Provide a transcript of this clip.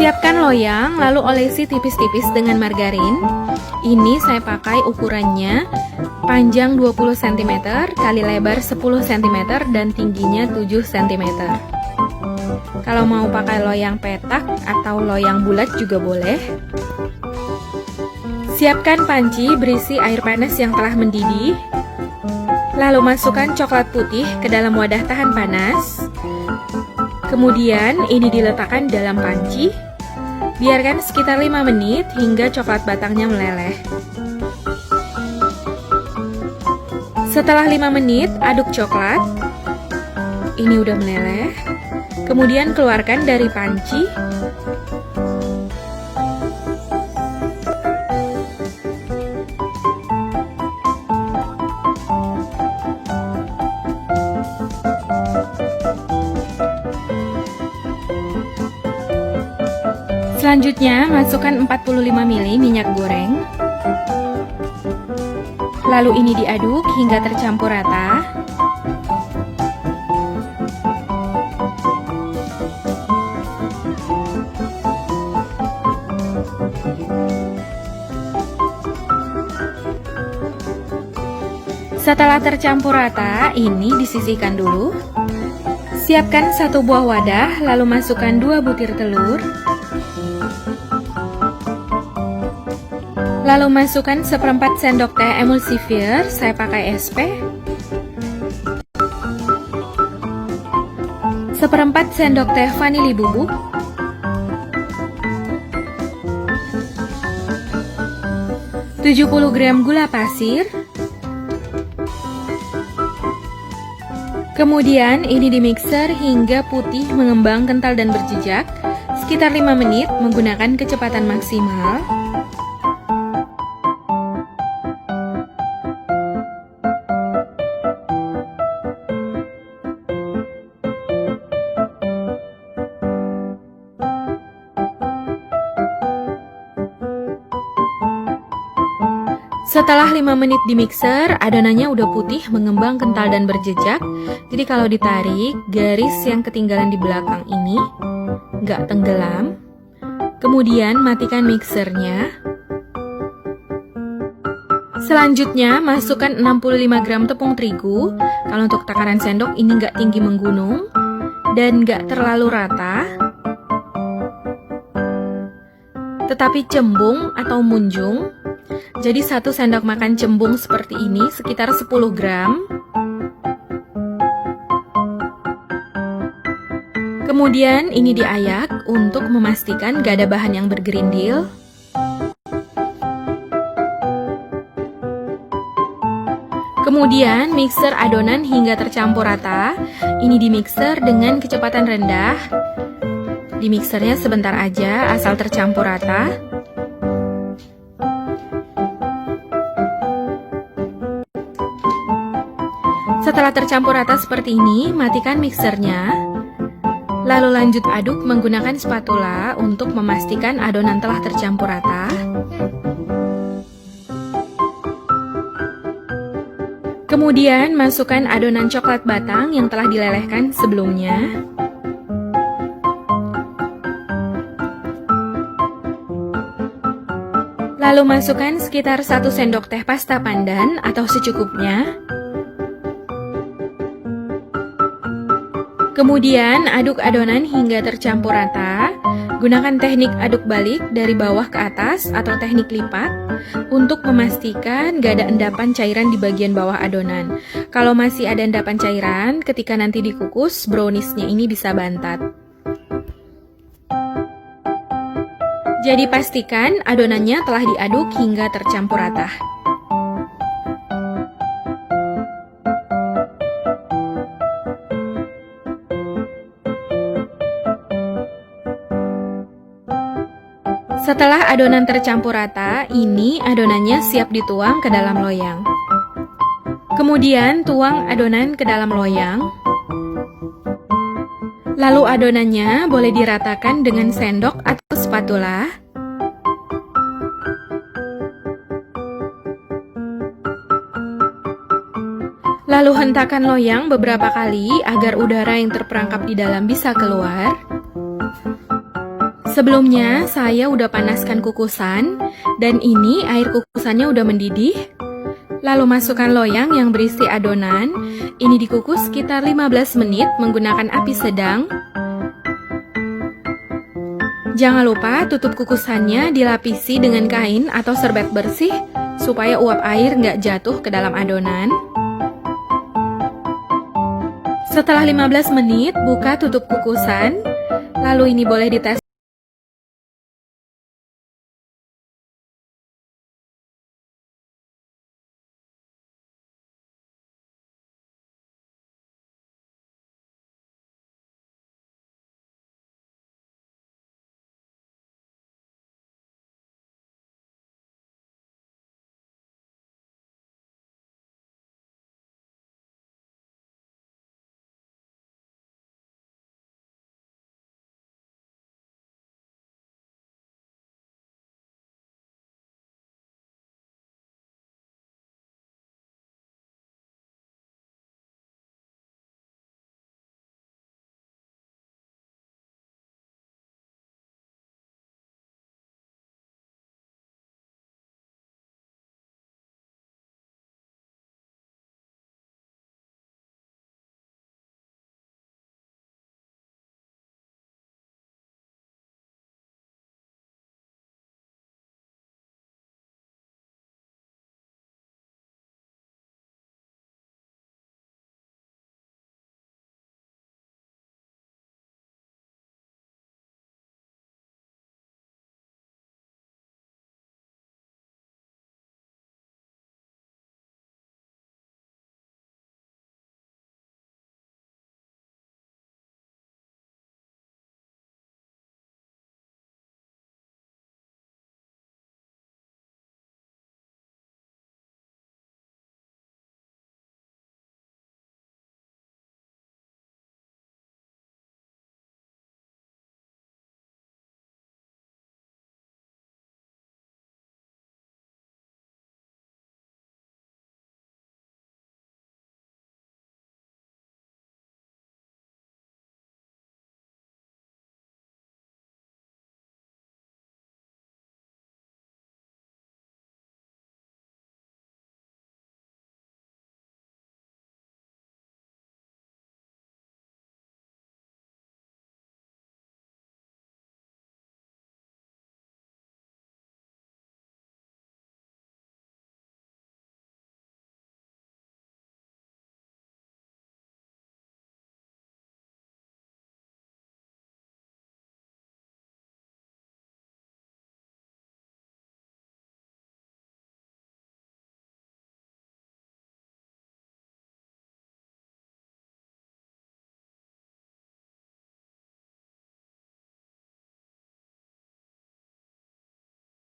Siapkan loyang, lalu olesi tipis-tipis dengan margarin. Ini saya pakai ukurannya panjang 20 cm kali lebar 10 cm dan tingginya 7 cm. Kalau mau pakai loyang petak atau loyang bulat juga boleh. Siapkan panci berisi air panas yang telah mendidih. Lalu masukkan coklat putih ke dalam wadah tahan panas. Kemudian ini diletakkan dalam panci. Biarkan sekitar 5 menit hingga coklat batangnya meleleh. Setelah 5 menit, aduk coklat. Ini udah meleleh. Kemudian keluarkan dari panci. Selanjutnya, masukkan 45 ml minyak goreng. Lalu ini diaduk hingga tercampur rata. Setelah tercampur rata, ini disisihkan dulu. Siapkan 1 buah wadah, lalu masukkan 2 butir telur. Lalu masukkan 1/4 sendok teh emulsifier, saya pakai SP. 1/4 sendok teh vanili bubuk. 70 gram gula pasir. Kemudian ini dimixer hingga putih mengembang kental dan berjejak, sekitar 5 menit menggunakan kecepatan maksimal. Setelah 5 menit di mixer, adonannya udah putih, mengembang, kental, dan berjejak. Jadi kalau ditarik, garis yang ketinggalan di belakang ini nggak tenggelam. Kemudian matikan mixernya. Selanjutnya, masukkan 65 gram tepung terigu. Kalau untuk takaran sendok, ini nggak tinggi menggunung dan nggak terlalu rata, tetapi cembung atau munjung. Jadi 1 sendok makan cembung seperti ini, sekitar 10 gram. Kemudian ini diayak untuk memastikan gak ada bahan yang bergerindil. Kemudian mixer adonan hingga tercampur rata. Ini dimixer dengan kecepatan rendah. Dimixernya sebentar aja, asal tercampur rata. Setelah tercampur rata seperti ini, matikan mixernya. Lalu lanjut aduk menggunakan spatula untuk memastikan adonan telah tercampur rata. Kemudian masukkan adonan coklat batang yang telah dilelehkan sebelumnya. Lalu masukkan sekitar 1 sendok teh pasta pandan atau secukupnya. Kemudian aduk adonan hingga tercampur rata. Gunakan teknik aduk balik dari bawah ke atas atau teknik lipat untuk memastikan gak ada endapan cairan di bagian bawah adonan. Kalau masih ada endapan cairan, ketika nanti dikukus, browniesnya ini bisa bantat. Jadi pastikan adonannya telah diaduk hingga tercampur rata. Setelah adonan tercampur rata, ini adonannya siap dituang ke dalam loyang. Kemudian tuang adonan ke dalam loyang. Lalu adonannya boleh diratakan dengan sendok atau spatula. Lalu hentakan loyang beberapa kali agar udara yang terperangkap di dalam bisa keluar. Sebelumnya, saya udah panaskan kukusan, dan ini air kukusannya udah mendidih. Lalu masukkan loyang yang berisi adonan. Ini dikukus sekitar 15 menit menggunakan api sedang. Jangan lupa tutup kukusannya dilapisi dengan kain atau serbet bersih supaya uap air nggak jatuh ke dalam adonan. Setelah 15 menit, buka tutup kukusan. Lalu ini boleh dites